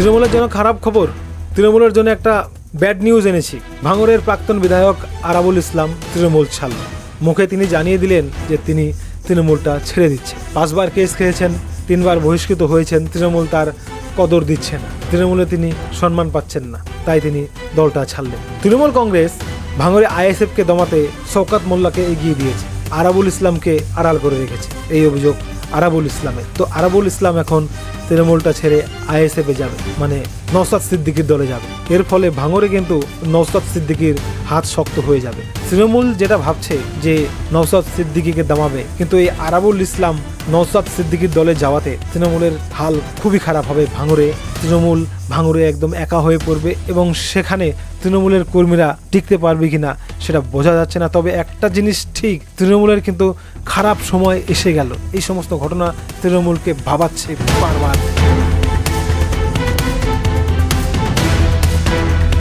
তৃণমূলের জন্য খারাপ খবর, তৃণমূলের জন্য একটা ব্যাড নিউজ এনেছি। ভাঙড়ের প্রাক্তন বিধায়ক আরাবুল ইসলাম তৃণমূল ছাড়ল। মুখে তিনি জানিয়ে দিলেন যে তিনি তৃণমূলটা ছেড়ে দিচ্ছে। 5 বার কেস খেয়েছেন, 3 বার বহিষ্কৃত হয়েছেন, তৃণমূল তার কদর দিচ্ছে না, তৃণমূলে তিনি সম্মান পাচ্ছেন না, তাই তিনি দলটা ছাড়লেন। তৃণমূল কংগ্রেস ভাঙড়ে আইএসএফকে দমাতে শওকত মোল্লাকে এগিয়ে দিয়েছে, আরাবুল ইসলামকে আড়াল করে রেখেছে, এই অভিযোগ আরাবুল ইসলামের। তো আরাবুল ইসলাম এখন তৃণমূলটা ছেড়ে আইএসএফে যাবে, মানে নওশাদ সিদ্দিকীর দলে যাবে। এর ফলে ভাঙড়ে কিন্তু নওশাদ সিদ্দিকীর হাত শক্ত হয়ে যাবে। তৃণমূল যেটা ভাবছে যে নওশাদ সিদ্দিকীকে দমাবে, কিন্তু এই আরাবুল ইসলাম নওশাদ সিদ্দিকীর দলে যাওয়াতে তৃণমূলের হাল খুবই খারাপ হবে। তৃণমূল ভাঙড়ে একদম একা হয়ে পড়বে এবং সেখানে তৃণমূলের কর্মীরা টিকতে পারবে কিনা সেটা বোঝা যাচ্ছে না। তবে একটা জিনিস ঠিক, তৃণমূলের কিন্তু খারাপ সময় এসে গেল। এই সমস্ত ঘটনা তৃণমূলকে ভাবাচ্ছে বারবার।